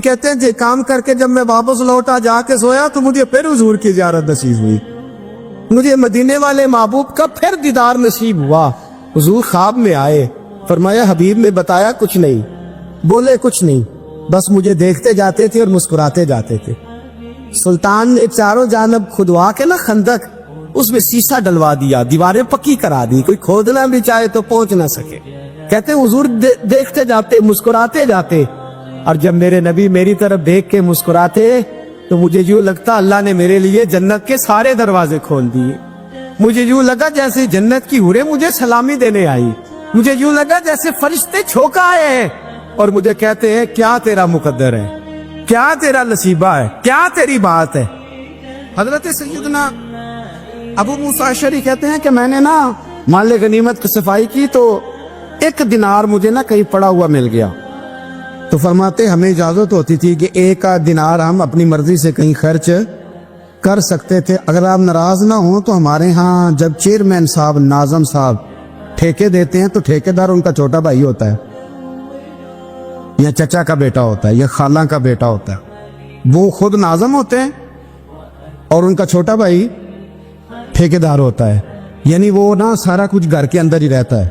کہتے ہیں کہ کام کر کے جب میں واپس لوٹا جا کے سویا تو مجھے پھر حضور کی زیارت نصیب ہوئی، مجھے مدینے والے محبوب کا پھر دیدار نصیب ہوا۔ حضور خواب میں آئے، فرمایا حبیب نے بتایا کچھ نہیں، بولے کچھ نہیں، بس مجھے دیکھتے جاتے تھے اور مسکراتے جاتے تھے۔ سلطان نے چاروں جانب کھدوا کے نا خندق، اس میں سیسا ڈلوا دیا، دیواریں پکی کرا دی، کوئی کھودنا بھی چاہے تو پہنچ نہ سکے۔ کہتے حضور دیکھتے جاتے، مسکراتے جاتے، اور جب میرے نبی میری طرف دیکھ کے مسکراتے تو مجھے یوں لگتا اللہ نے میرے لیے جنت کے سارے دروازے کھول دیے۔ مجھے یوں لگا جیسے جنت کی حوریں مجھے سلامی دینے آئی، مجھے یوں لگا جیسے فرشتے چھوکا آئے ہیں اور مجھے کہتے ہیں کیا تیرا مقدر ہے، کیا تیرا نصیبہ ہے، کیا تیری بات ہے۔ حضرت سیدنا ابو موسیٰ اشعری کہتے ہیں کہ میں نے نا مال غنیمت کی صفائی کی تو ایک دینار مجھے نا کہیں پڑا ہوا مل گیا، تو فرماتے ہمیں اجازت ہوتی تھی کہ ایک دینار ہم اپنی مرضی سے کہیں خرچ کر سکتے تھے، اگر آپ ناراض نہ ہوں تو ہمارے ہاں جب چیئرمین صاحب، ناظم صاحب ٹھیکے دیتے ہیں تو ٹھیکیدار ان کا چھوٹا بھائی ہوتا ہے یا چچا کا بیٹا ہوتا ہے یا خالہ کا بیٹا ہوتا ہے، وہ خود ناظم ہوتے ہیں اور ان کا چھوٹا بھائی ٹھیکیدار ہوتا ہے، یعنی وہ نا سارا کچھ گھر کے اندر ہی رہتا ہے،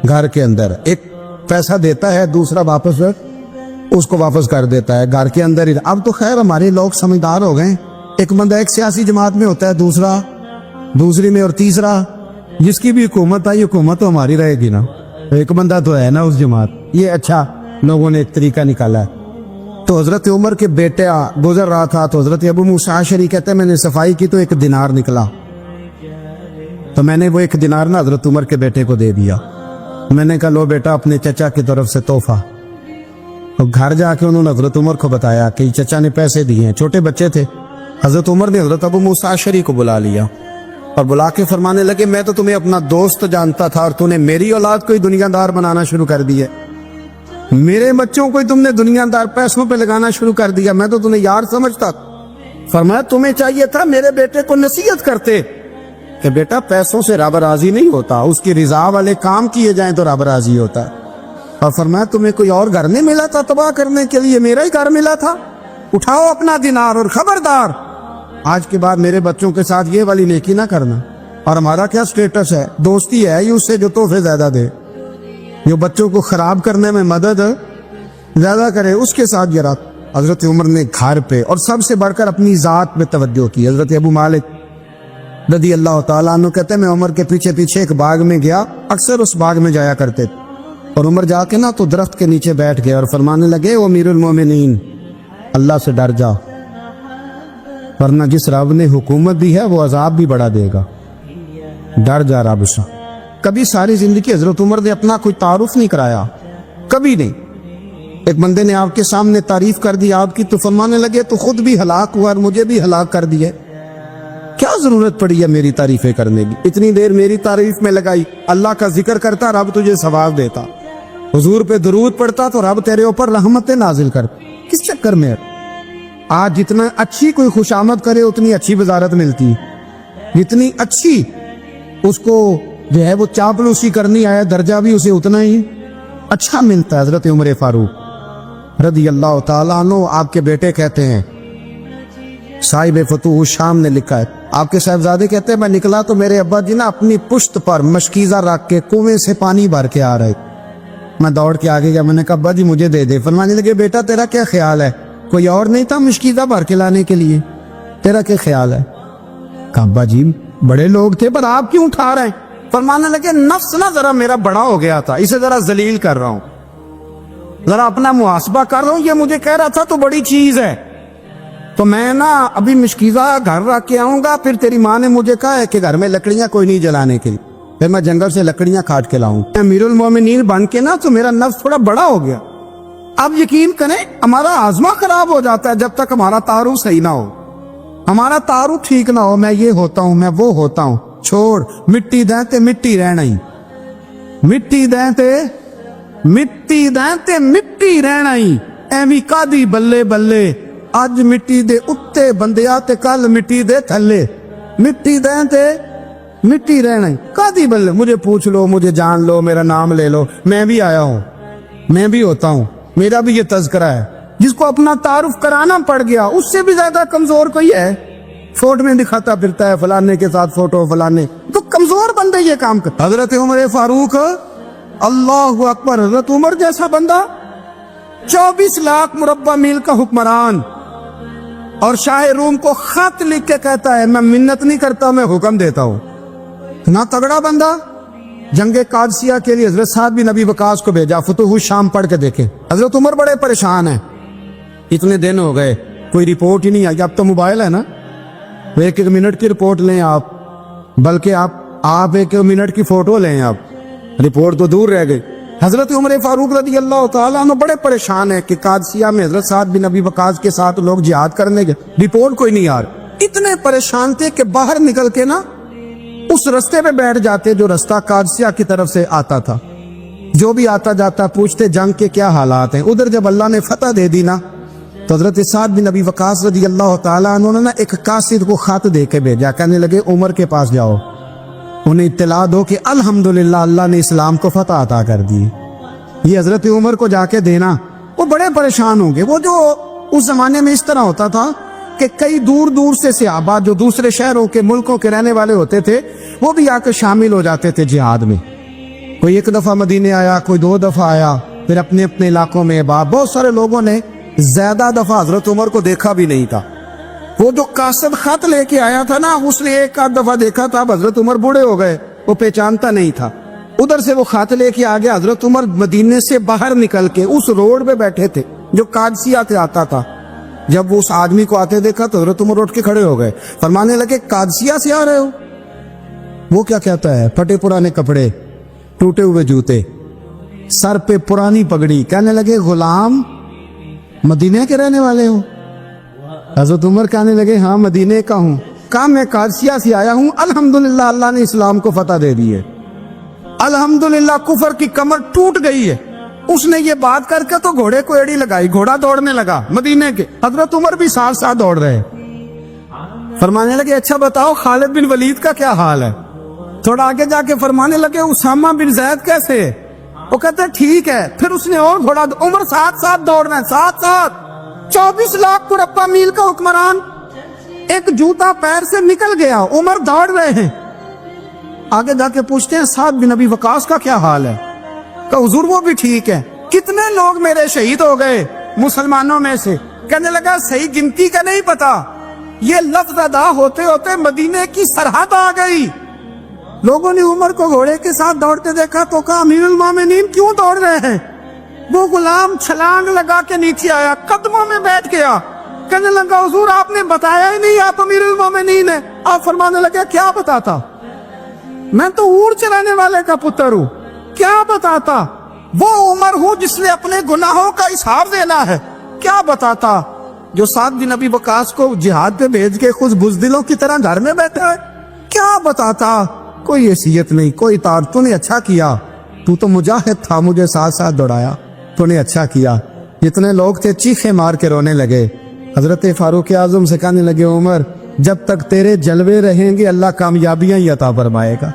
گھر کے اندر ایک پیسہ دیتا ہے، دوسرا واپس اس کو واپس کر دیتا ہے، گھر کے اندر ہی۔ اب تو خیر ہمارے لوگ سمجھدار ہو گئے، ایک بندہ ایک سیاسی جماعت میں ہوتا ہے، دوسرا دوسری میں، اور تیسرا جس کی بھی حکومت آئی حکومت تو ہماری رہے گی نا، ایک بندہ تو ہے نا اس جماعت۔ یہ اچھا لوگوں نے ایک طریقہ نکالا ہے۔ تو حضرت عمر کے بیٹے گزر رہا تھا تو حضرت ابو موسیٰ اشعری کہتے ہیں میں نے صفائی کی تو ایک دینار نکلا، تو میں نے وہ ایک دینار نا حضرت عمر کے بیٹے کو دے دیا۔ میں نے کہا لو بیٹا اپنے چچا کی طرف سے تحفہ۔ تو گھر جا کے انہوں نے حضرت عمر کو بتایا کہ چچا نے پیسے دیے ہیں، چھوٹے بچے تھے۔ حضرت عمر نے حضرت ابو موسیٰ اشعری کو بلا لیا اور بلا کے فرمانے لگے میں تو تمہیں اپنا دوست جانتا تھا اور تو نے میری اولاد کو ہی دنیا دار بنانا شروع کر دیا، میرے بچوں کو ہی تم نے دنیا دار پیسوں پہ لگانا شروع کر دیا، میں تو تمہیں یار سمجھتا۔ فرمایا تمہیں چاہیے تھا میرے بیٹے کو نصیحت کرتے کہ بیٹا پیسوں سے رب راضی نہیں ہوتا، اس کی رضا والے کام کیے جائیں تو رب راضی ہوتا ہے۔ اور فرمایا تمہیں کوئی اور گھر نہیں ملا تھا تباہ کرنے کے لیے، میرا ہی گھر ملا تھا، اٹھاؤ اپنا دینار اور خبردار آج کے بعد میرے بچوں کے ساتھ یہ والی نیکی نہ کرنا۔ اور ہمارا کیا سٹیٹس ہے، دوستی ہے یہ اس سے جو تحفے زیادہ دے، جو بچوں کو خراب کرنے میں مدد زیادہ کرے اس کے ساتھ یہ رات۔ حضرت عمر نے گھر پہ اور سب سے بڑھ کر اپنی ذات میں توجہ کی۔ حضرت ابو مالک رضی اللہ تعالیٰ عنہ کہتے ہیں میں عمر کے پیچھے پیچھے ایک باغ میں گیا، اکثر اس باغ میں جایا کرتے تھے، اور عمر جا کے نا تو درخت کے نیچے بیٹھ گئے اور فرمانے لگے او امیر المومنین اللہ سے ڈر جا، ورنہ جس رب نے حکومت دی ہے وہ عذاب بھی بڑا دے گا، ڈر جا رب سے۔ کبھی ساری زندگی حضرت عمر نے اپنا کوئی تعارف نہیں کرایا، کبھی نہیں۔ ایک بندے نے آپ کے سامنے تعریف کر دی آپ کی تو فرمانے لگے تو خود بھی ہلاک ہوا اور مجھے بھی ہلاک کر دیے، کیا ضرورت پڑی ہے میری تعریفیں کرنے کی، اتنی دیر میری تعریف میں لگائی، اللہ کا ذکر کرتا رب تجھے ثواب دیتا، حضور پہ درود پڑتا تو رب تیرے اوپر رحمتیں نازل کرتا، کس چکر میں؟ آج جتنا اچھی کوئی خوشامد کرے اتنی اچھی وزارت ملتی، جتنی اچھی اس کو جو ہے وہ چاپلوسی کرنی آیا درجہ بھی اسے اتنا ہی اچھا ملتا ہے۔ حضرت عمر فاروق رضی اللہ تعالیٰ عنہ آپ کے بیٹے کہتے ہیں، صاحب فتوح الشام نے لکھا ہے، آپ کے صاحبزادے کہتے ہیں میں نکلا تو میرے ابا جی نا اپنی پشت پر مشکیزہ رکھ کے کنویں سے پانی بھر کے آ رہے، میں دوڑ کے آگے گیا، میں نے کہا ابا جی مجھے دے دے۔ فرمانے لگے بیٹا تیرا کیا خیال ہے، کوئی اور نہیں تھا مشکیزہ بھر کے لانے کے لیے، تیرا کیا خیال ہے؟ کہا ابا جی بڑے لوگ تھے پر آپ کیوں اٹھا رہے ہیں؟ فرمانے لگے نفس نا ذرا میرا بڑا ہو گیا تھا، اسے ذرا ذلیل کر رہا ہوں، ذرا اپنا محاسبہ کر رہا ہوں، یہ مجھے کہہ رہا تھا تو بڑی چیز ہے، تو میں نا ابھی مشکیزہ گھر رکھ کے آؤں گا، پھر تیری ماں نے مجھے کہا ہے کہ گھر میں لکڑیاں کوئی نہیں جلانے کے لیے، پھر میں جنگل سے لکڑیاں کاٹ کے لاؤں، امیر المومنین بن کے نا تو میرا نفس تھوڑا بڑا ہو گیا۔ اب یقین کریں ہمارا آزما خراب ہو جاتا ہے جب تک ہمارا تعارف صحیح نہ ہو، ہمارا تعارف ٹھیک نہ ہو، میں یہ ہوتا ہوں میں وہ ہوتا ہوں، چھوڑ مٹی دیں تے مٹی رہنا ہی، مٹی دیں تے مٹی دیں تے مٹی رہنا ہی، ایویں کادی بلے بلے اج مٹی دے اتے بندیا تے کل مٹی دے تھلے، مٹی دیں تے مٹی رہنا ہی، کادی بلے، مجھے پوچھ لو مجھے جان لو میرا نام لے لو، میں بھی آیا ہوں، میں بھی ہوتا ہوں، میرا بھی یہ تذکرہ ہے، جس کو اپنا تعارف کرانا پڑ گیا اس سے بھی زیادہ کمزور کوئی ہے؟ فوٹو میں دکھاتا پھرتا ہے فلانے کے ساتھ فوٹو فلانے، تو کمزور بندے یہ کام کرتا۔ حضرت عمر فاروق، اللہ اکبر، حضرت عمر جیسا بندہ 24 لاکھ مربع میل کا حکمران، اور شاہ روم کو خط لکھ کے کہتا ہے میں منت نہیں کرتا، میں حکم دیتا ہوں۔ اتنا تگڑا بندہ۔ جنگ قادسیہ کے لیے حضرت سعد بن ابی وقاص کو بھیجا، فتوح الشام پڑھ کے دیکھیں۔ حضرت عمر بڑے پریشان ہیں، اتنے دن ہو گئے کوئی رپورٹ ہی نہیں آئی۔ اب تو موبائل ہے نا، ایک منٹ کی رپورٹ لیں آپ، بلکہ آپ ایک منٹ کی فوٹو لیں، آپ رپورٹ تو دور رہ گئی۔ حضرت عمر فاروق رضی اللہ تعالیٰ عنہ بڑے پریشان ہیں کہ قادسیہ میں حضرت سعد بن ابی وقاص کے ساتھ لوگ جہاد کرنے گئے، رپورٹ کوئی نہیں آ رہی۔ اتنے پریشان تھے کہ باہر نکل کے نا اس رستے پہ بیٹھ جاتے جو رستہ قادسیہ کی طرف سے آتا تھا، جو بھی آتا جاتا پوچھتے جنگ کے کیا حالات ہیں۔ ادھر جب اللہ نے فتح دے دی نا تو حضرت سعد بن ابی وقاص رضی اللہ تعالیٰ عنہ نے ایک قاصد کو خط دے کے بھیجا، کہنے لگے عمر کے پاس جاؤ، انہیں اطلاع دو کہ الحمدللہ اللہ نے اسلام کو فتح عطا کر دی۔ یہ حضرت عمر کو جا کے دینا، وہ بڑے پریشان ہوں گے۔ وہ جو اس زمانے میں اس طرح ہوتا تھا کہ کئی دور دور سے صحابہ جو دوسرے شہروں کے ملکوں کے رہنے والے ہوتے تھے وہ بھی آ کے شامل ہو جاتے تھے جہاد میں۔ کوئی ایک دفعہ مدینے آیا، کوئی 2 دفعہ آیا، پھر اپنے اپنے علاقوں میں۔ بہت سارے لوگوں نے زیادہ دفعہ حضرت عمر کو دیکھا بھی نہیں تھا۔ وہ جو قاصد خط لے کے آیا تھا نا، اس نے ایک آدھ دفعہ دیکھا تھا، حضرت عمر بوڑھے ہو گئے، وہ پہچانتا نہیں تھا۔ ادھر سے وہ خط لے کے آ گیا، حضرت عمر مدینے سے باہر نکل کے اس روڈ پہ بیٹھے تھے جو قادسیہ سے آتا تھا۔ جب وہ اس آدمی کو آتے دیکھا تو حضرت عمر اٹھ کے کھڑے ہو گئے، فرمانے لگے قادسیہ سے آ رہے ہو؟ وہ کیا کہتا ہے؟ پھٹے پرانے کپڑے، ٹوٹے ہوئے جوتے، سر پہ پرانی پگڑی، کہنے لگے غلام مدینے کے رہنے والے ہو؟ حضرت عمر کہنے لگے ہاں مدینے کا ہوں۔ کہا میں قادسیہ سے آیا ہوں، الحمدللہ اللہ نے اسلام کو فتح دے دی ہے، الحمدللہ کفر کی کمر ٹوٹ گئی ہے۔ اس نے یہ بات کر کے تو گھوڑے کو ایڑی لگائی، گھوڑا دوڑنے لگا مدینے کے، حضرت عمر بھی ساتھ ساتھ دوڑ رہے۔ فرمانے لگے اچھا بتاؤ خالد بن ولید کا کیا حال ہے؟ تھوڑا آگے جا کے فرمانے لگے اسامہ بن زید کیسے ہے؟ وہ کہتے ہیں ٹھیک ہے۔ پھر اس نے اور گھوڑا، عمر ساتھ ساتھ دوڑ رہے ہیں، ساتھ ساتھ 24 لاکھ مربع میل کا حکمران، ایک جوتا پیر سے نکل گیا، عمر دوڑ رہے ہیں۔ آگے جا کے پوچھتے ہیں سعد بن ابی وقاص کا کیا حال ہے؟ کہ حضور وہ بھی ٹھیک ہے۔ کتنے لوگ میرے شہید ہو گئے مسلمانوں میں سے؟ کہنے لگا صحیح گنتی کا نہیں پتا، یہ لفظ ادا ہوتے ہوتے مدینے کی سرحد آ گئی۔ لوگوں نے عمر کو گھوڑے کے ساتھ دوڑتے دیکھا تو کہا امیر المومنین کیوں دوڑ رہے ہیں؟ وہ غلام چھلانگ لگا کے نیچے آیا، قدموں میں بیٹھ گیا، کہنے لگا حضور آپ نے بتایا ہی نہیں آپ امیر المومنین ہیں۔ آپ فرمانے لگے کیا بتاتا؟ میں تو اونٹ چلانے والے کا پتر ہوں، کیا بتاتا؟ وہ عمر ہوں جس نے اپنے گناہوں کا حساب دینا ہے، کیا بتاتا؟ جو سعد بن ابی وقاص کو جہاد پہ بھیج کے خود بزدلوں کی طرح گھر میں بیٹھا ہے، کیا بتاتا؟ کوئی حیثیت نہیں، کوئی تار۔ تو نے اچھا کیا، تو تو مجاہد تھا، مجھے ساتھ ساتھ دوڑایا، تو نے اچھا کیا۔ جتنے لوگ تھے چیخے مار کے رونے لگے۔ حضرت فاروق اعظم سے کہنے لگے عمر جب تک تیرے جلوے رہیں گے اللہ کامیابیاں ہی عطا فرمائے گا،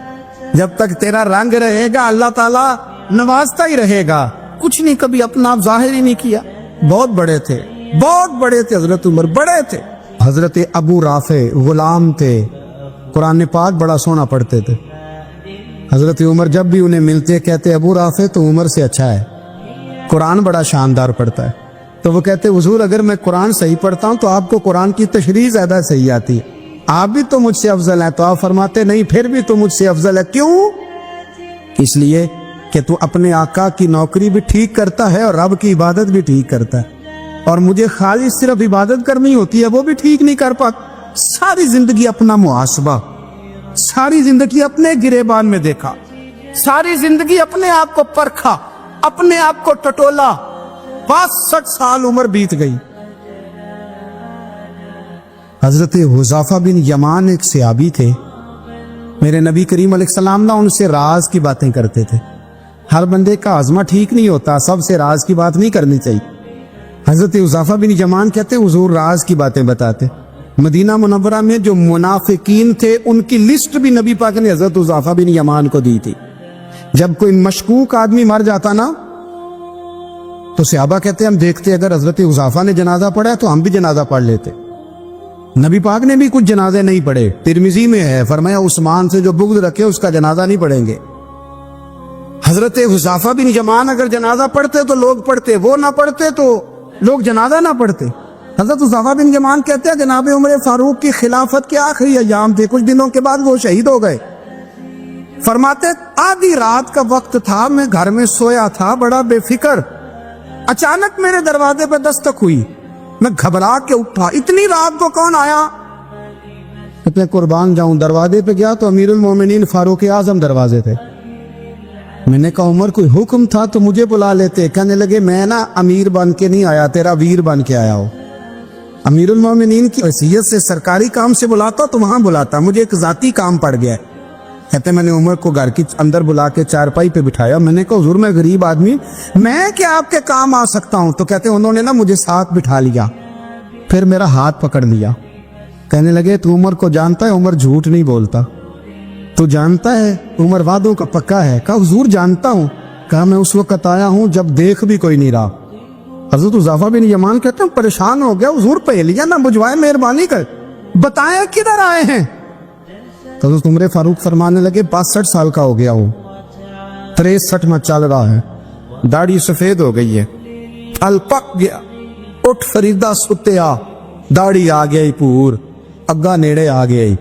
جب تک تیرا رنگ رہے گا اللہ تعالیٰ نوازتا ہی رہے گا۔ کچھ نہیں کبھی اپنا آپ ظاہر ہی نہیں کیا۔ بہت بڑے تھے، بہت بڑے تھے حضرت عمر، بڑے تھے۔ حضرت ابو رافع غلام تھے، قرآن پاک بڑا سونا پڑھتے تھے۔ حضرت عمر جب بھی انہیں ملتے کہتے ابو رافع تو عمر سے اچھا ہے، قرآن بڑا شاندار پڑھتا ہے۔ تو وہ کہتے حضور اگر میں قرآن صحیح پڑھتا ہوں تو آپ کو قرآن کی تشریح زیادہ صحیح آتی ہے، آپ بھی تو مجھ سے افضل ہیں۔ تو آپ فرماتے نہیں پھر بھی تو مجھ سے افضل ہے۔ کیوں؟ اس لیے کہ تو اپنے آقا کی نوکری بھی ٹھیک کرتا ہے اور رب کی عبادت بھی ٹھیک کرتا ہے، اور مجھے خالص صرف عبادت کرنی ہوتی ہے وہ بھی ٹھیک نہیں کر پاتا۔ ساری زندگی اپنا محاسبہ، ساری زندگی اپنے گریبان میں دیکھا، ساری زندگی اپنے آپ کو پرکھا، اپنے آپ کو ٹٹولا۔ 62 سال عمر بیت گئی۔ حضرت حذیفہ بن یمان ایک صحابی تھے، میرے نبی کریم علیہ السلام نہ ان سے راز کی باتیں کرتے تھے۔ ہر بندے کا عزمہ ٹھیک نہیں ہوتا، سب سے راز کی بات نہیں کرنی چاہیے۔ حضرت حذیفہ بن یمان کہتے حضور راز کی باتیں بتاتے۔ مدینہ منورہ میں جو منافقین تھے ان کی لسٹ بھی نبی پاک نے حضرت حذیفہ بن یمان کو دی تھی۔ جب کوئی مشکوک آدمی مر جاتا نا تو صحابہ کہتے ہیں ہم دیکھتے اگر حضرت حذیفہ نے جنازہ پڑھا ہے تو ہم بھی جنازہ پڑھ لیتے. نبی پاک نے بھی کچھ جنازے نہیں پڑھے. ترمذی میں ہے فرمایا عثمان سے جو بغض رکھے اس کا جنازہ نہیں پڑھیں گے. حضرت حذیفہ بن یمان اگر جنازہ پڑھتے تو لوگ پڑھتے, وہ نہ پڑھتے تو لوگ جنازہ نہ پڑھتے. حضرت حذیفہ بن یمان کہتے ہیں جناب عمر فاروق کی خلافت کے آخری ایام تھے, کچھ دنوں کے بعد وہ شہید ہو گئے. فرماتے آدھی رات کا وقت تھا, میں گھر میں سویا تھا بڑا بے فکر, اچانک میرے دروازے پہ دستک ہوئی, میں گھبرا کے اٹھا, اتنی رات کو کون آیا؟ کہتے ہیں قربان جاؤں دروازے پہ گیا تو امیر المومنین فاروق اعظم دروازے تھے. میں نے کہا عمر کوئی حکم تھا تو مجھے بلا لیتے. کہنے لگے میں نا امیر بن کے نہیں آیا, تیرا ویر بن کے آیا ہو. امیر المومنین کی حیثیت سے سرکاری کام سے بلاتا تو وہاں بلاتا, مجھے ایک ذاتی کام پڑ گیا. کہتے میں نے عمر کو گھر کی اندر بلا کے چارپائی پہ بٹھایا. میں نے کہا حضور میں غریب آدمی, میں کیا آپ کے کام آ سکتا ہوں؟ تو کہتے انہوں نے نا مجھے ساتھ بٹھا لیا, پھر میرا ہاتھ پکڑ لیا. کہنے لگے تو عمر کو جانتا ہے؟ عمر جھوٹ نہیں بولتا. تو جانتا ہے عمر وعدوں کا پکا ہے؟ کہا حضور جانتا ہوں. کہا میں اس وقت آیا ہوں جب دیکھ بھی کوئی نہیں رہا. حضرت حذیفہ بن یمان کہتے ہیں پریشان ہو گیا, حضور پہلیا نہ بجھوائے, مہربانی کر بتایا کدھر آئے ہیں. تو حضرت عمر فاروق فرمانے لگے 62 سال کا ہو گیا ہوں, 63 میں چل رہا ہے, داڑھی سفید ہو گئی ہے, پھل پک گیا, اٹھ فریدہ ستیا, داڑھی آ گئی پور, اگا نیڑے آ گئی,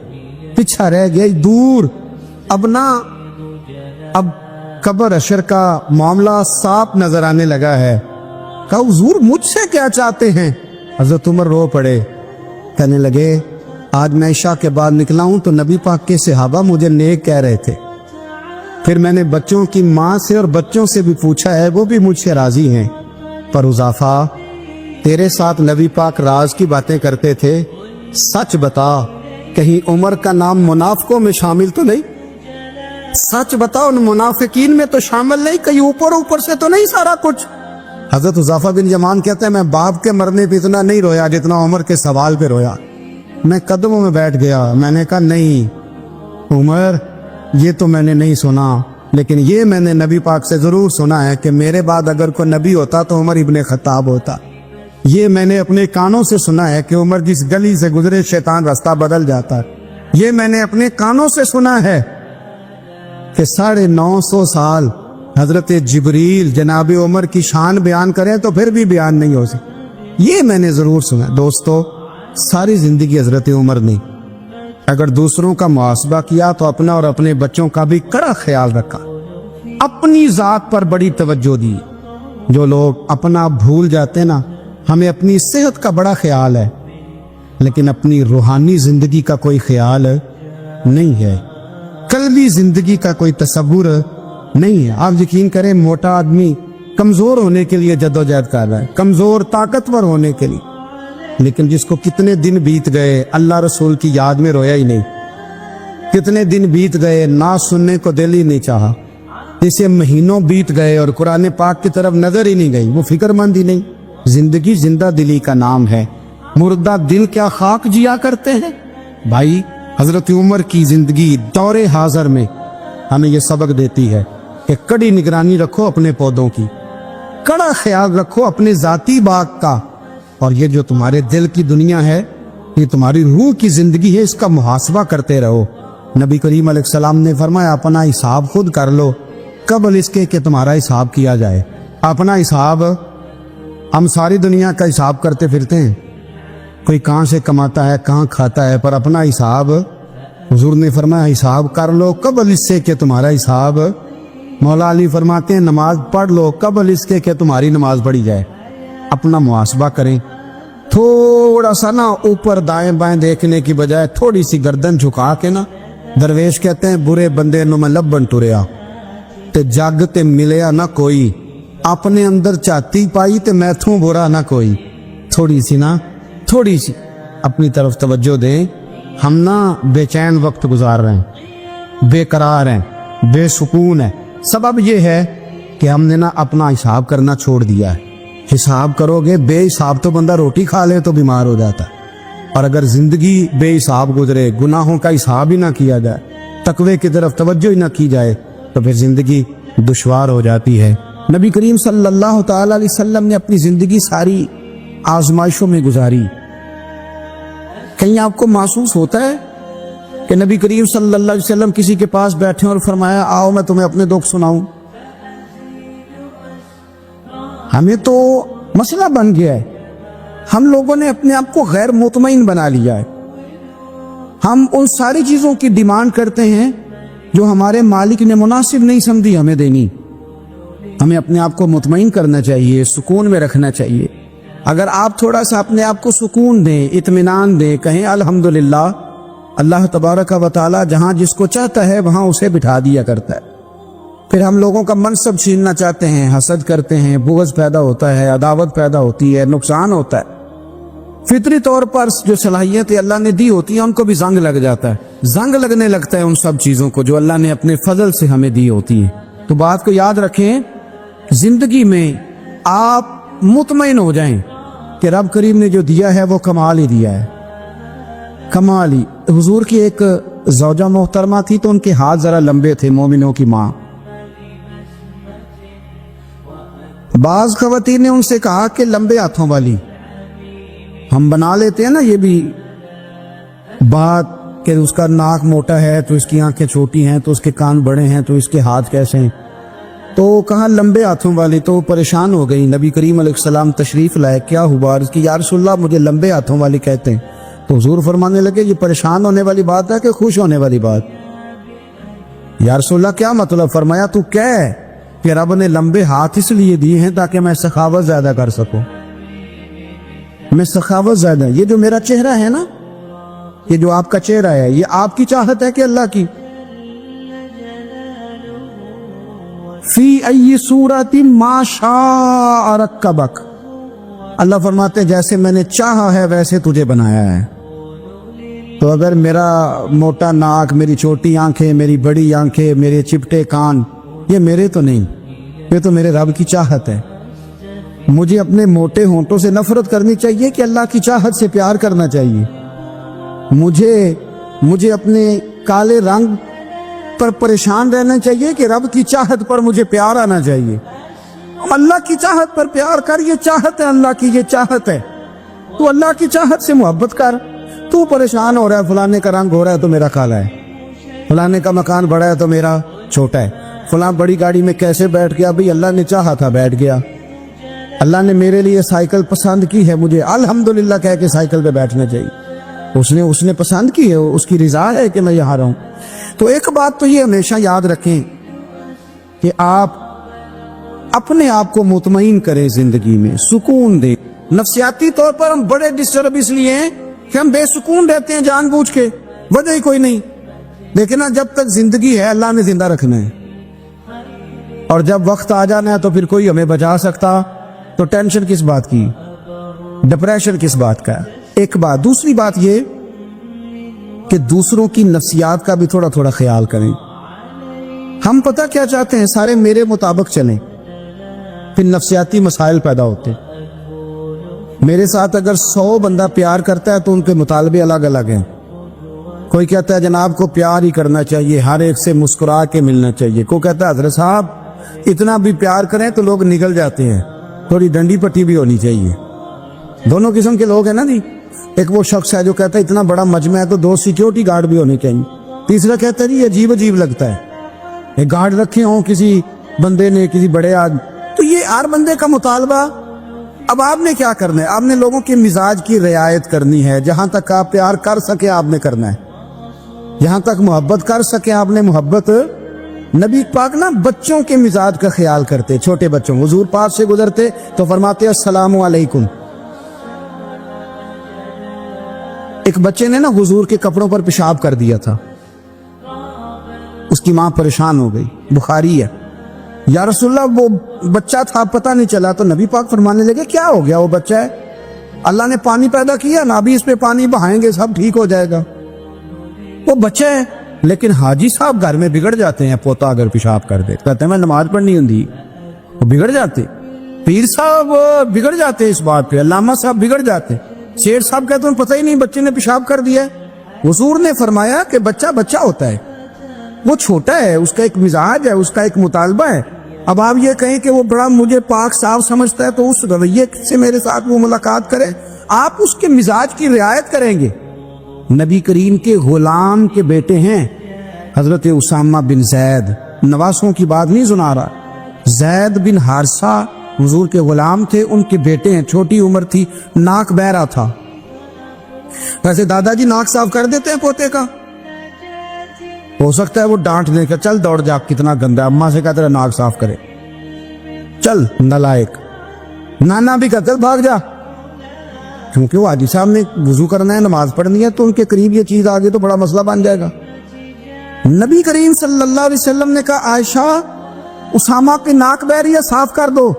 پیچھا رہ گئی دور. اب قبر اشر کا معاملہ صاف نظر آنے لگا ہے. کہا حضور مجھ سے کیا چاہتے ہیں؟ حضرت عمر رو پڑے, کہنے لگے آج میں عشاء کے بعد نکلا ہوں تو نبی پاک کے صحابہ مجھے نیک کہہ رہے تھے. پھر میں نے بچوں کی ماں سے اور بچوں سے بھی پوچھا ہے, وہ بھی مجھ سے راضی ہیں. پر حذیفہ تیرے ساتھ نبی پاک راز کی باتیں کرتے تھے, سچ بتا کہیں عمر کا نام منافقوں میں شامل تو نہیں؟ سچ بتا ان منافقین میں تو شامل نہیں, کہیں اوپر سے تو نہیں سارا کچھ؟ حضرت حذیفہ بن یمان کہتے ہیں میں باپ کے مرنے پہ اتنا نہیں رویا جتنا عمر کے سوال پہ رویا. میں قدموں میں بیٹھ گیا, میں نے کہا نہیں عمر یہ تو میں نے نہیں سنا, لیکن یہ میں نے نبی پاک سے ضرور سنا ہے کہ میرے بعد اگر کوئی نبی ہوتا تو عمر ابن خطاب ہوتا. یہ میں نے اپنے کانوں سے سنا ہے کہ عمر جس گلی سے گزرے شیطان راستہ بدل جاتا ہے. یہ میں نے اپنے کانوں سے سنا ہے کہ 950 سال حضرت جبریل جناب عمر کی شان بیان کریں تو پھر بھی بیان نہیں ہو سکتا. یہ میں نے ضرور سنا. دوستو ساری زندگی حضرت عمر نے اگر دوسروں کا محاسبہ کیا تو اپنا اور اپنے بچوں کا بھی کڑا خیال رکھا, اپنی ذات پر بڑی توجہ دی. جو لوگ اپنا بھول جاتے نا, ہمیں اپنی صحت کا بڑا خیال ہے لیکن اپنی روحانی زندگی کا کوئی خیال نہیں ہے, قلبی زندگی کا کوئی تصور نہیں ہے. آپ یقین کریں موٹا آدمی کمزور ہونے کے لیے جدوجہد کر رہا ہے, کمزور طاقتور ہونے کے لیے, لیکن جس کو کتنے دن بیت گئے اللہ رسول کی یاد میں رویا ہی نہیں, کتنے دن بیت گئے نہ سننے کو دل ہی نہیں چاہا, جسے مہینوں بیت گئے اور قرآن پاک کی طرف نظر ہی نہیں گئی, وہ فکر مند ہی نہیں. زندگی زندہ دلی کا نام ہے, مردہ دل کیا خاک جیا کرتے ہیں. بھائی حضرت عمر کی زندگی دور حاضر میں ہمیں یہ سبق دیتی ہے کہ کڑی نگرانی رکھو اپنے پودوں کی, کڑا خیال رکھو اپنے ذاتی باغ کا, اور یہ جو تمہارے دل کی دنیا ہے یہ تمہاری روح کی زندگی ہے, اس کا محاسبہ کرتے رہو. نبی کریم علیہ السلام نے فرمایا اپنا حساب خود کر لو قبل اس کے کہ تمہارا حساب کیا جائے. اپنا حساب ہم ساری دنیا کا حساب کرتے پھرتے ہیں, کوئی کہاں سے کماتا ہے کہاں کھاتا ہے, پر اپنا حساب حضور نے فرمایا حساب کر لو قبل اس سے کہ تمہارا حساب. مولا علی فرماتے ہیں نماز پڑھ لو قبل اس کے کہ تمہاری نماز پڑھی جائے. اپنا محاسبہ کریں, تھوڑا سا نا اوپر دائیں بائیں دیکھنے کی بجائے تھوڑی سی گردن جھکا کے نا, درویش کہتے ہیں برے بندے نو میں لبن ٹریا تے جگ تے ملیا نہ کوئی, اپنے اندر چاہتی پائی تے میتھوں برا نہ کوئی. تھوڑی سی اپنی طرف توجہ دیں. ہم نا بے چین وقت گزار رہے ہیں, بے قرار ہیں, بے سکون ہیں. سبب یہ ہے کہ ہم نے نا اپنا حساب کرنا چھوڑ دیا ہے. حساب کرو گے بے حساب تو بندہ روٹی کھا لے تو بیمار ہو جاتا ہے, اور اگر زندگی بے حساب گزرے, گناہوں کا حساب ہی نہ کیا جائے, تقوی کی طرف توجہ ہی نہ کی جائے, تو پھر زندگی دشوار ہو جاتی ہے. نبی کریم صلی اللہ تعالی علیہ وسلم نے اپنی زندگی ساری آزمائشوں میں گزاری. کہیں آپ کو محسوس ہوتا ہے کہ نبی کریم صلی اللہ علیہ وسلم کسی کے پاس بیٹھے اور فرمایا آؤ میں تمہیں اپنے دکھ سناؤں؟ ہمیں تو مسئلہ بن گیا ہے، ہم لوگوں نے اپنے آپ کو غیر مطمئن بنا لیا ہے. ہم ان ساری چیزوں کی ڈیمانڈ کرتے ہیں جو ہمارے مالک نے مناسب نہیں سمجھی ہمیں دینی. ہمیں اپنے آپ کو مطمئن کرنا چاہیے، سکون میں رکھنا چاہیے. اگر آپ تھوڑا سا اپنے آپ کو سکون دیں، اطمینان دیں، کہیں الحمدللہ، اللہ تبارک و تعالی جہاں جس کو چاہتا ہے وہاں اسے بٹھا دیا کرتا ہے. پھر ہم لوگوں کا منصب چھیننا چاہتے ہیں، حسد کرتے ہیں، بغض پیدا ہوتا ہے، عداوت پیدا ہوتی ہے، نقصان ہوتا ہے. فطری طور پر جو صلاحیتیں اللہ نے دی ہوتی ہیں ان کو بھی زنگ لگ جاتا ہے، زنگ لگنے لگتا ہے ان سب چیزوں کو جو اللہ نے اپنے فضل سے ہمیں دی ہوتی ہیں. تو بات کو یاد رکھیں، زندگی میں آپ مطمئن ہو جائیں کہ رب کریم نے جو دیا ہے وہ کمال ہی دیا ہے، کمال ہی. حضور کی ایک زوجہ محترمہ تھی تو ان کے ہاتھ ذرا لمبے تھے، مومنوں کی ماں. بعض خواتین نے ان سے کہا کہ لمبے ہاتھوں والی، ہم بنا لیتے ہیں نا یہ بھی بات کہ اس کا ناک موٹا ہے تو اس کی آنکھیں چھوٹی ہیں تو اس کے کان بڑے ہیں تو اس کے ہاتھ کیسے ہیں، تو کہا لمبے ہاتھوں والی. تو پریشان ہو گئی. نبی کریم علیہ السلام تشریف لائے، کیا ہوا؟ اس کی یا رسول اللہ مجھے لمبے ہاتھوں والی کہتے ہیں. تو حضور فرمانے لگے یہ پریشان ہونے والی بات ہے کہ خوش ہونے والی بات؟ یا رسول اللہ کیا مطلب؟ فرمایا تو کہہ کہ رب نے لمبے ہاتھ اس لیے دیے ہیں تاکہ میں سخاوت زیادہ کر سکوں. میں سخاوت زیادہ، یہ جو میرا چہرہ ہے نا، یہ جو آپ کا چہرہ ہے، یہ آپ کی چاہت ہے کہ اللہ کی؟ فی ای صورت ما شاء رکبک، اللہ فرماتے ہیں جیسے میں نے چاہا ہے ویسے تجھے بنایا ہے. تو اگر میرا موٹا ناک، میری چھوٹی آنکھیں، میری بڑی آنکھیں، میرے چپٹے کان، یہ میرے تو نہیں، یہ تو میرے رب کی چاہت ہے. مجھے اپنے موٹے ہونٹوں سے نفرت کرنی چاہیے کہ اللہ کی چاہت سے پیار کرنا چاہیے؟ مجھے اپنے کالے رنگ پر پریشان رہنا چاہیے کہ رب کی چاہت پر مجھے پیار آنا چاہیے؟ اللہ کی چاہت پر پیار کر، یہ چاہت ہے اللہ کی، یہ چاہت ہے. تو اللہ کی چاہت سے محبت کر. تو پریشان ہو رہا ہے فلانے کا رنگ ہو رہا ہے تو میرا کالا ہے، فلانے کا مکان بڑا ہے تو میرا چھوٹا ہے، فلاں بڑی گاڑی میں کیسے بیٹھ گیا؟ بھئی اللہ نے چاہا تھا بیٹھ گیا. اللہ نے میرے لیے سائیکل پسند کی ہے، مجھے الحمدللہ کہہ کے سائیکل پہ بیٹھنا چاہیے. اس نے پسند کی ہے، اس کی رضا ہے کہ میں یہاں رہوں. تو ایک بات تو یہ ہمیشہ یاد رکھیں کہ آپ اپنے آپ کو مطمئن کریں، زندگی میں سکون دیں. نفسیاتی طور پر ہم بڑے ڈسٹرب اس لیے ہیں کہ ہم بے سکون رہتے ہیں جان بوجھ کے، وجہ ہی کوئی نہیں. لیکن جب تک زندگی ہے اللہ نے زندہ رکھنا ہے، اور جب وقت آ جانا ہے تو پھر کوئی ہمیں بچا سکتا. تو ٹینشن کس بات کی، ڈپریشن کس بات کا؟ ایک بات. دوسری بات یہ کہ دوسروں کی نفسیات کا بھی تھوڑا تھوڑا خیال کریں. ہم پتہ کیا چاہتے ہیں؟ سارے میرے مطابق چلیں، پھر نفسیاتی مسائل پیدا ہوتے. میرے ساتھ اگر 100 بندہ پیار کرتا ہے تو ان کے مطالبے الگ الگ ہیں. کوئی کہتا ہے جناب کو پیار ہی کرنا چاہیے، ہر ایک سے مسکرا کے ملنا چاہیے. کوئی کہتا ہے حضرت صاحب اتنا بھی پیار کریں تو لوگ نگل جاتے ہیں، تھوڑی ڈنڈی پٹی بھی ہونی چاہیے. دونوں قسم کے لوگ ہیں نا جی. ایک وہ شخص ہے جو کہتا ہے اتنا بڑا مجمع ہے تو 2 سیکیورٹی گارڈ بھی ہونے چاہیے. تیسرا کہتا ہے جی عجیب عجیب لگتا ہے، ایک گارڈ رکھے ہوں کسی بندے نے، کسی بڑے آدمی. تو یہ ہر بندے کا مطالبہ. اب آپ نے کیا کرنا ہے؟ آپ نے لوگوں کے مزاج کی رعایت کرنی ہے. جہاں تک آپ پیار کر سکے آپ نے کرنا ہے، جہاں تک محبت کر سکے آپ نے محبت. نبی پاک نا بچوں کے مزاج کا خیال کرتے، چھوٹے بچوں. حضور پاس سے گزرتے تو فرماتے السلام علیکم. ایک بچے نے نا حضور کے کپڑوں پر پیشاب کر دیا تھا، اس کی ماں پریشان ہو گئی. بخاری ہے. یا رسول اللہ وہ بچہ تھا پتہ نہیں چلا. تو نبی پاک فرمانے لگے کیا ہو گیا؟ وہ بچہ ہے، اللہ نے پانی پیدا کیا، نابی اس پہ پانی بہائیں گے سب ٹھیک ہو جائے گا. وہ بچہ ہے. لیکن حاجی صاحب گھر میں بگڑ جاتے ہیں. پوتا اگر پیشاب کر دے کہتے ہیں میں نماز پڑھنی ہوں، وہ بگڑ جاتے. پیر صاحب بگڑ جاتے اس بات پہ، علامہ صاحب بگڑ جاتے. شیر صاحب کہتے ہیں پتہ ہی نہیں بچے نے پیشاب کر دیا. حضور نے فرمایا کہ بچہ بچہ ہوتا ہے، وہ چھوٹا ہے، اس کا ایک مزاج ہے، اس کا ایک مطالبہ ہے. اب آپ یہ کہیں کہ وہ بڑا مجھے پاک صاف سمجھتا ہے تو اس رویے سے میرے ساتھ وہ ملاقات کرے، آپ اس کے مزاج کی رعایت کریں گے۔ نبی کریم کے غلام کے بیٹے ہیں حضرت اسامہ بن زید، نواسوں کی بات نہیں سنا رہا، زید بن حارثہ حضور کے غلام تھے، ان کے بیٹے ہیں، چھوٹی عمر تھی، ناک بہ رہا تھا۔ ویسے دادا جی ناک صاف کر دیتے ہیں پوتے کا؟ ہو سکتا ہے وہ ڈانٹ دے کہ چل دوڑ جا، کتنا گندا، اماں سے کہتا ہے ناک صاف کرے، چل نالائق، نانا بھی کہتا ہے بھاگ جا، کیونکہ وہ حاجی صاحب نے وضو کرنا ہے، نماز پڑھنی ہے، تو ان کے قریب یہ چیز آگے تو بڑا مسئلہ بن جائے گا۔ نبی کریم صلی اللہ علیہ وسلم نے کہا عائشہ اسامہ کی ناک بہ رہی ہے، صاف کر دو۔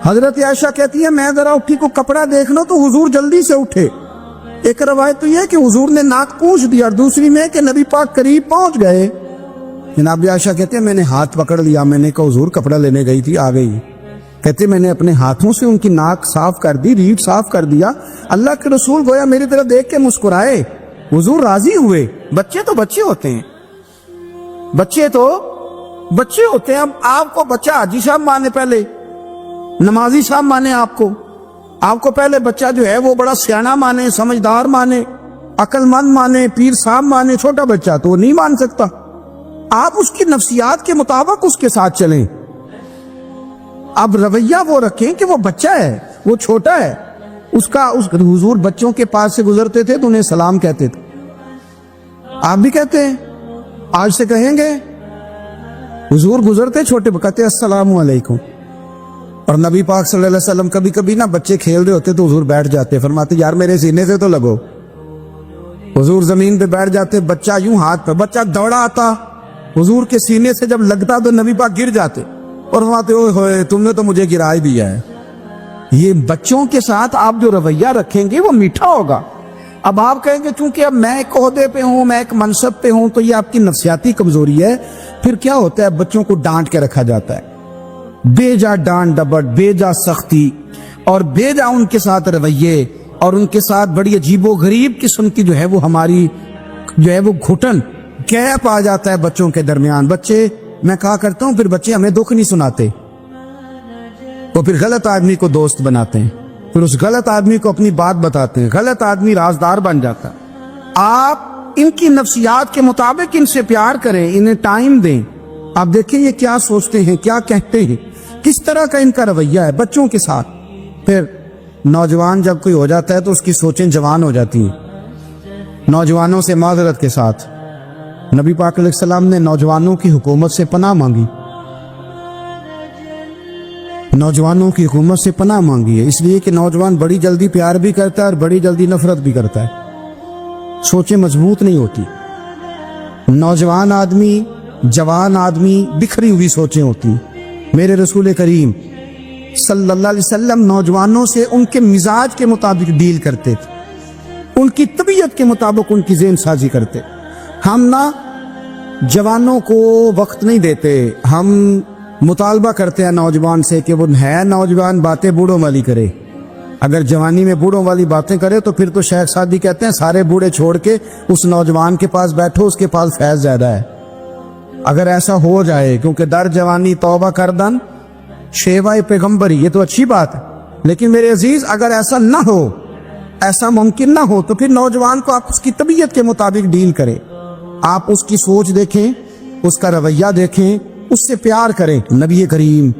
حضرت عائشہ کہتی ہے میں ذرا اٹھی کو کپڑا دیکھ لو تو حضور جلدی سے اٹھے۔ ایک روایت تو یہ ہے کہ حضور نے ناک پوچھ دیا، اور دوسری میں کہ نبی پاک قریب پہنچ گئے۔ جناب عائشہ کہتے ہیں میں نے ہاتھ پکڑ لیا، میں نے کہا حضور کپڑا لینے گئی تھی، آ گئی۔ کہتے میں نے اپنے ہاتھوں سے ان کی ناک صاف کر دی، ریڑھ صاف کر دیا۔ اللہ کے رسول گویا میری طرف دیکھ کے مسکرائے، حضور راضی ہوئے۔ بچے تو بچے ہوتے ہیں، بچے تو بچے ہوتے ہیں۔ اب آپ کو بچہ حاجی صاحب مانے، پہلے نمازی صاحب مانے، آپ کو پہلے بچہ جو ہے وہ بڑا سیانا مانے، سمجھدار مانے، عقل مند مانے، پیر صاحب مانے۔ چھوٹا بچہ تو نہیں مان سکتا۔ آپ اس کی نفسیات کے مطابق اس کے ساتھ چلیں۔ اب رویہ وہ رکھیں کہ وہ بچہ ہے، وہ چھوٹا ہے، اس حضور بچوں کے پاس سے گزرتے تھے تو انہیں سلام کہتے تھے۔ آپ بھی کہتے ہیں، آج سے کہیں گے، حضور گزرتے چھوٹے کہتے السلام علیکم۔ اور نبی پاک صلی اللہ علیہ وسلم کبھی کبھی نا بچے کھیل رہے ہوتے تو حضور بیٹھ جاتے، فرماتے یار میرے سینے سے تو لگو۔ حضور زمین پہ بیٹھ جاتے، بچہ یوں ہاتھ پہ، بچہ دوڑا آتا، حضور کے سینے سے جب لگتا تو نبی پاک گر جاتے اور فرماتے اوئے ہوئے تم نے تو مجھے گرا ہی دیا ہے۔ یہ بچوں کے ساتھ آپ جو رویہ رکھیں گے وہ میٹھا ہوگا۔ اب آپ کہیں گے چونکہ اب میں ایک عہدے پہ ہوں، میں ایک منصب پہ ہوں، تو یہ آپ کی نفسیاتی کمزوری ہے۔ پھر کیا ہوتا ہے، بچوں کو ڈانٹ کے رکھا جاتا ہے، بے جا ڈانٹ ڈپٹ، بے جا سختی، اور بے جا ان کے ساتھ رویے، اور ان کے ساتھ بڑی عجیب و غریب قسم کی جو ہے وہ ہماری جو ہے وہ گھٹن گیپ آ جاتا ہے بچوں کے درمیان۔ بچے، میں کہا کرتا ہوں، پھر بچے ہمیں دکھ نہیں سناتے، وہ پھر غلط آدمی کو دوست بناتے ہیں، پھر اس غلط آدمی کو اپنی بات بتاتے ہیں، غلط آدمی رازدار بن جاتا ہے۔ آپ ان کی نفسیات کے مطابق ان سے پیار کریں، انہیں ٹائم دیں۔ آپ دیکھیں یہ کیا سوچتے ہیں، کیا کہتے ہیں، کس طرح کا ان کا رویہ ہے بچوں کے ساتھ۔ پھر نوجوان جب کوئی ہو جاتا ہے تو اس کی سوچیں جوان ہو جاتی ہیں۔ نوجوانوں سے معذرت کے ساتھ نبی پاک علیہ السلام نے نوجوانوں کی حکومت سے پناہ مانگی، نوجوانوں کی حکومت سے پناہ مانگی ہے، اس لیے کہ نوجوان بڑی جلدی پیار بھی کرتا ہے اور بڑی جلدی نفرت بھی کرتا ہے، سوچیں مضبوط نہیں ہوتی۔ نوجوان آدمی، جوان آدمی، بکھری ہوئی سوچیں ہوتی ہیں۔ میرے رسول کریم صلی اللہ علیہ وسلم نوجوانوں سے ان کے مزاج کے مطابق ڈیل کرتے تھے، ان کی طبیعت کے مطابق ان کی ذہن سازی کرتے۔ ہم نہ جوانوں کو وقت نہیں دیتے، ہم مطالبہ کرتے ہیں نوجوان سے کہ وہ ہے نوجوان باتیں بوڑھوں والی کرے۔ اگر جوانی میں بوڑھوں والی باتیں کرے تو پھر تو شیخ سعدی کہتے ہیں سارے بوڑھے چھوڑ کے اس نوجوان کے پاس بیٹھو، اس کے پاس فیض زیادہ ہے۔ اگر ایسا ہو جائے، کیونکہ در جوانی توبہ کردن شیوائے پیغمبری، یہ تو اچھی بات ہے، لیکن میرے عزیز اگر ایسا نہ ہو، ایسا ممکن نہ ہو، تو پھر نوجوان کو آپ اس کی طبیعت کے مطابق ڈیل کریں۔ آپ اس کی سوچ دیکھیں، اس کا رویہ دیکھیں، اس سے پیار کریں۔ نبی کریم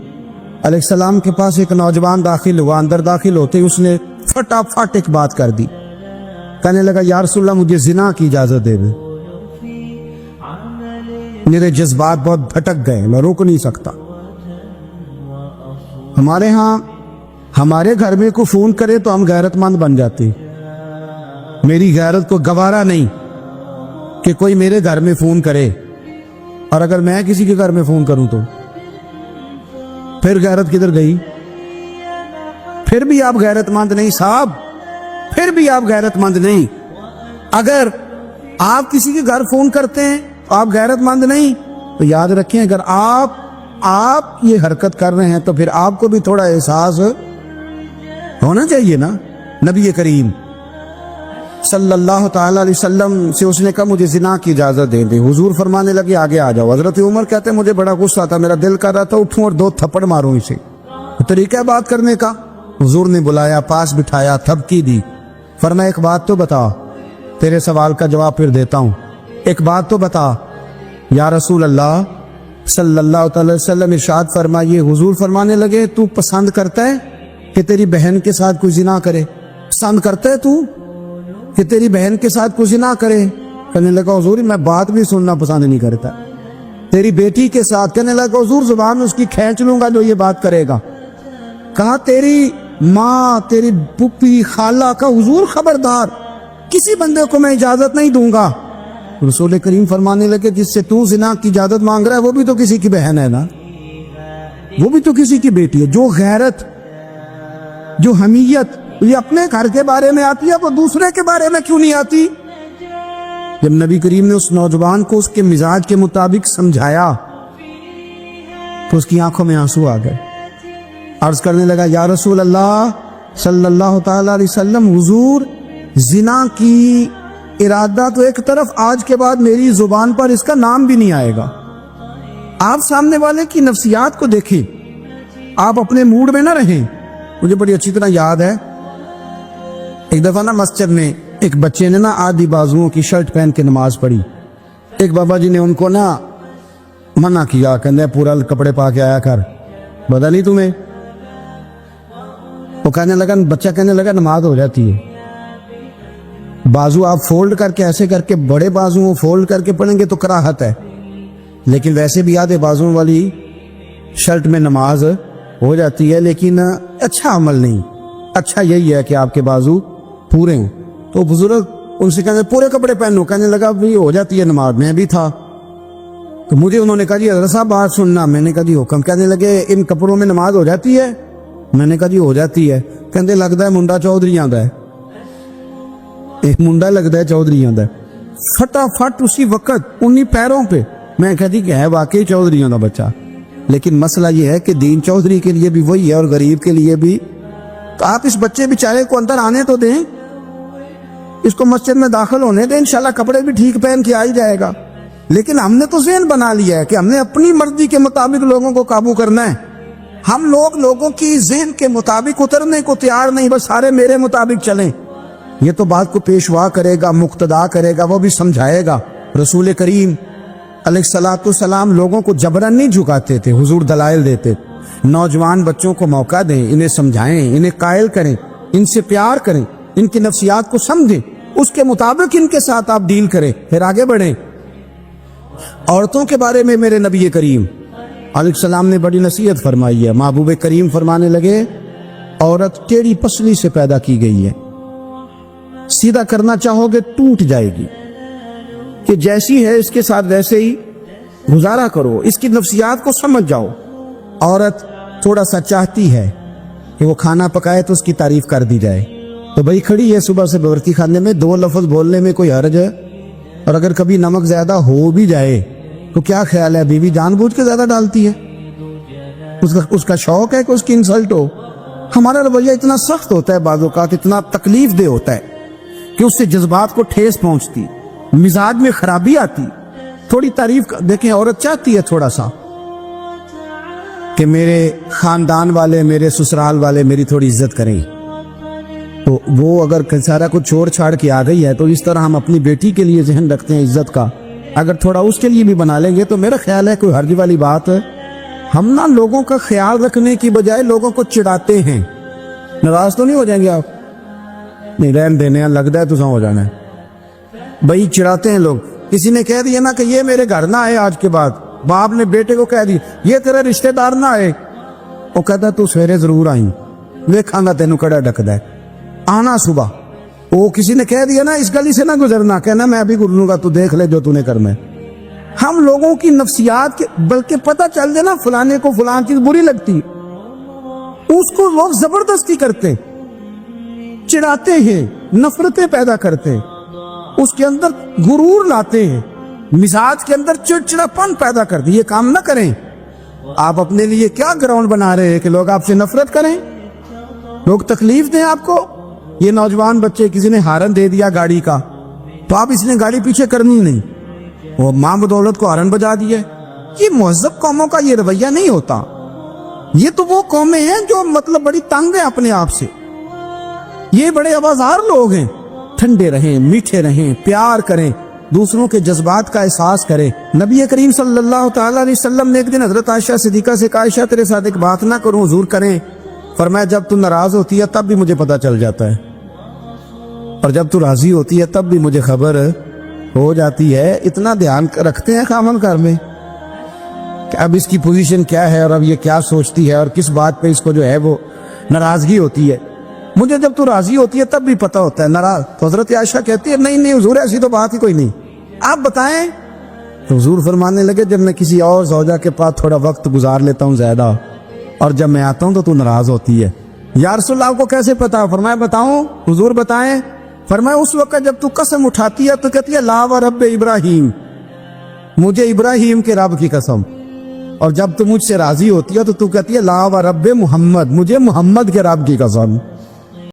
علیہ السلام کے پاس ایک نوجوان داخل ہوا، اندر داخل ہوتے اس نے فٹافٹ ایک بات کر دی، کہنے لگا یا رسول اللہ مجھے زنا کی اجازت دے دیں، میرے جذبات بہت بھٹک گئے، میں روک نہیں سکتا۔ ہمارے ہاں ہمارے گھر میں کوئی فون کرے تو ہم غیرت مند بن جاتے، میری غیرت کو گوارا نہیں کہ کوئی میرے گھر میں فون کرے، اور اگر میں کسی کے گھر میں فون کروں تو پھر غیرت کدھر گئی؟ پھر بھی آپ غیرت مند نہیں صاحب، پھر بھی آپ غیرت مند نہیں۔ اگر آپ کسی کے گھر فون کرتے ہیں تو آپ غیرت مند نہیں، تو یاد رکھیں اگر آپ یہ حرکت کر رہے ہیں تو پھر آپ کو بھی تھوڑا احساس ہونا چاہیے نا۔ نبی کریم صلی اللہ تعالی علیہ وسلم سے اس نے کہا مجھے زنا کی اجازت دے دیں. حضور فرمانے لگے آگے آ جاؤ. حضرت عمر کہتے ہیں مجھے بڑا غصہ تھا, میرا دل کر رہا تھا اٹھوں اور 2 تھپڑ ماروں اسے. طریقہ ہے بات کرنے کا. حضور نے بلایا, پاس بٹھایا, تھپکی دی. فرمایا ایک بات تو بتا, تیرے سوال کا جواب پھر دیتا ہوں, ایک بات تو بتا. یا رسول اللہ صلی اللہ تعالی وسلم ارشاد فرمائیے. حضور فرمانے لگے تو پسند کرتا ہے کہ تیری بہن کے ساتھ کوئی زنا کرے؟ پسند کرتا ہے تو کہ تیری بہن کے ساتھ کوئی زنا کرے؟ کہنے لگا حضور میں بات بھی سننا پسند نہیں کرتا. تیری بیٹی کے ساتھ؟ کہنے لگا حضور زبان اس کی کھینچ لوں گا جو یہ بات کرے گا. کہا تیری ماں, تیری پھوپھی, خالہ کا؟ حضور خبردار, کسی بندے کو میں اجازت نہیں دوں گا. رسول کریم فرمانے لگے جس سے تو زنا کی اجازت مانگ رہا ہے وہ بھی تو کسی کی بہن ہے نا, وہ بھی تو کسی کی بیٹی ہے. جو غیرت, جو حمیت یہ اپنے گھر کے بارے میں آتی ہے وہ دوسرے کے بارے میں کیوں نہیں آتی؟ جب نبی کریم نے اس نوجوان کو اس کے مزاج کے مطابق سمجھایا تو اس کی آنکھوں میں آنسو آ گئے. عرض کرنے لگا یا رسول اللہ صلی اللہ تعالی علیہ وسلم, حضور زنا کی ارادہ تو ایک طرف, آج کے بعد میری زبان پر اس کا نام بھی نہیں آئے گا. آپ سامنے والے کی نفسیات کو دیکھیں, آپ اپنے موڈ میں نہ رہیں. مجھے بڑی اچھی طرح یاد ہے ایک دفعہ نا مسجد میں ایک بچے نے نا آدھی بازوؤں کی شرٹ پہن کے نماز پڑھی. ایک بابا جی نے ان کو نا منع کیا, کہنے پورا کپڑے پا کے آیا کر, پتا نہیں تمہیں. وہ کہنے لگا, بچہ کہنے لگا نماز ہو جاتی ہے, بازو آپ فولڈ کر کے ایسے کر کے, بڑے بازو فولڈ کر کے پڑھیں گے تو کراہت ہے, لیکن ویسے بھی آدھے بازو والی شرٹ میں نماز ہو جاتی ہے, لیکن اچھا عمل نہیں. اچھا یہی ہے کہ آپ کے بازو پورے ہوں. تو بزرگ ان سے کہنے پورے کپڑے پہنو, کہنے لگا بھی ہو جاتی ہے نماز, میں بھی تھا. تو مجھے انہوں نے کہا جی حضرت صاحب بات سننا. میں نے کہا جی حکم. کہنے لگے ان کپڑوں میں نماز ہو جاتی ہے؟ میں نے کہا جی ہو جاتی ہے. کہنے لگتا ہے منڈا چودھری آندا ہے, ایک منڈا لگتا ہے چودھری آندا ہے. فٹافٹ اسی وقت انہی پیروں پہ میں کہا جی کہ ہے واقعی چودھریوں کا بچہ. لیکن مسئلہ یہ ہے کہ دین چودھری کے لیے بھی وہی ہے اور غریب کے لیے بھی. تو آپ اس بچے بیچارے کو اندر آنے تو دیں, اس کو مسجد میں داخل ہونے دیں, انشاءاللہ کپڑے بھی ٹھیک پہن کے آ ہی جائے گا. لیکن ہم نے تو ذہن بنا لیا ہے کہ ہم نے اپنی مرضی کے مطابق لوگوں کو قابو کرنا ہے. ہم لوگوں کی ذہن کے مطابق اترنے کو تیار نہیں, بس سارے میرے مطابق چلیں. یہ تو بات کو پیشوا کرے گا, مقتدا کرے گا, وہ بھی سمجھائے گا. رسول کریم علیہ الصلوۃ والسلام لوگوں کو جبرن نہیں جھکاتے تھے, حضور دلائل دیتے. نوجوان بچوں کو موقع دیں, انہیں سمجھائیں, انہیں قائل کریں, ان سے پیار کریں, ان کی نفسیات کو سمجھیں, اس کے مطابق ان کے ساتھ آپ ڈیل کریں, پھر آگے بڑھیں. عورتوں کے بارے میں میرے نبی کریم علیہ السلام نے بڑی نصیحت فرمائی ہے. محبوب کریم فرمانے لگے عورت ٹیڑھی پسلی سے پیدا کی گئی ہے, سیدھا کرنا چاہو گے ٹوٹ جائے گی, کہ جیسی ہے اس کے ساتھ ویسے ہی گزارا کرو, اس کی نفسیات کو سمجھ جاؤ. عورت تھوڑا سا چاہتی ہے کہ وہ کھانا پکائے تو اس کی تعریف کر دی جائے, تو بھائی کھڑی ہے صبح سے برتی خانے میں, 2 لفظ بولنے میں کوئی حرج ہے؟ اور اگر کبھی نمک زیادہ ہو بھی جائے تو کیا خیال ہے, بیوی جان بوجھ کے زیادہ ڈالتی ہے؟ اس کا شوق ہے کہ اس کی انسلٹ ہو. ہمارا رویہ اتنا سخت ہوتا ہے, بعض اوقات اتنا تکلیف دہ ہوتا ہے کہ اس سے جذبات کو ٹھیس پہنچتی, مزاج میں خرابی آتی. تھوڑی تعریف دیکھیں, عورت چاہتی ہے تھوڑا سا کہ میرے خاندان والے, میرے سسرال والے میری تھوڑی عزت کریں, تو وہ اگر سارا کچھ چھوڑ چھاڑ کے آ گئی ہے تو اس طرح ہم اپنی بیٹی کے لیے ذہن رکھتے ہیں عزت کا, اگر تھوڑا اس کے لیے بھی بنا لیں گے تو میرا خیال ہے کوئی حرج والی بات ہے. ہم نا لوگوں کا خیال رکھنے کی بجائے لوگوں کو چڑھاتے ہیں. ناراض تو نہیں ہو جائیں گے آپ؟ نہیں, رہن دینے ہیں, لگتا ہے تو ہو جانا ہے بھائی. چڑھاتے ہیں لوگ. کسی نے کہہ دیا نا کہ یہ میرے گھر نہ آئے آج کے بعد, باپ نے بیٹے کو کہہ دیا یہ تیرے رشتہ دار نہ آئے, وہ کہتا تو سویرے ضرور آئیں, ویکھاں گا تینوں کڑا ڈکدا ہے, آنا صبح. وہ کسی نے کہہ دیا نا اس گلی سے نہ گزرنا, کہنا میں ابھی گزروں گا, تو دیکھ لے جو تو نے کرنا ہے. ہم لوگوں کی نفسیات کے, بلکہ پتہ چل جائے نا فلانے کو فلان چیز بری لگتی, اس کو لوگ زبردستی کرتے, چڑھاتے ہیں, نفرتیں پیدا کرتے, اس کے اندر غرور لاتے ہیں, مزاج کے اندر چڑچڑاپن پیدا کرتے. یہ کام نہ کریں. آپ اپنے لیے کیا گراؤنڈ بنا رہے ہیں کہ لوگ آپ سے نفرت کریں, لوگ تکلیف دیں آپ کو؟ یہ نوجوان بچے کسی نے ہارن دے دیا گاڑی کا تو اب اس نے گاڑی پیچھے کرنی نہیں، وہ ماں بدولت کو ہارن بجا دیا۔ یہ مہذب قوموں کا یہ رویہ نہیں ہوتا۔ یہ تو وہ قومیں ہیں جو مطلب بڑی تنگ ہیں اپنے آپ سے، یہ بڑے آوازار لوگ ہیں۔ ٹھنڈے رہیں، میٹھے رہیں، پیار کریں، دوسروں کے جذبات کا احساس کریں۔ نبی کریم صلی اللہ تعالیٰ علیہ وسلم نے ایک دن حضرت عائشہ صدیقہ سے کہا عائشہ تیرے ساتھ ایک بات نہ کروں حضور کریں؟ فرمایا جب تو ناراض ہوتی ہے تب بھی مجھے پتہ چل جاتا ہے، اور جب تو راضی ہوتی ہے تب بھی مجھے خبر ہو جاتی ہے۔ اتنا دھیان رکھتے ہیں خامن گھر میں کہ اب اس کی پوزیشن کیا ہے اور اب یہ کیا سوچتی ہے اور کس بات پہ اس کو جو ہے وہ ناراضگی ہوتی ہے۔ مجھے جب تو راضی ہوتی ہے تب بھی پتہ ہوتا ہے، ناراض تو حضرت عائشہ کہتی ہے نہیں حضور ایسی تو بات ہی کوئی نہیں، آپ بتائیں۔ تو حضور فرمانے لگے جب میں کسی اور زوجہ کے پاس تھوڑا وقت گزار لیتا ہوں زیادہ اور جب میں آتا ہوں تو ناراض ہوتی ہے۔ یا رسول اللہ آپ کو کیسے پتا؟ فرمایا بتاؤں حضور بتائیں۔ فرمایا اس وقت جب تو قسم اٹھاتی ہے تو کہتی ہے لا و رب ابراہیم، مجھے ابراہیم کے رب کی قسم، اور جب تو مجھ سے راضی ہوتی ہے تو کہتی ہے لا و رب محمد، مجھے محمد کے رب کی قسم۔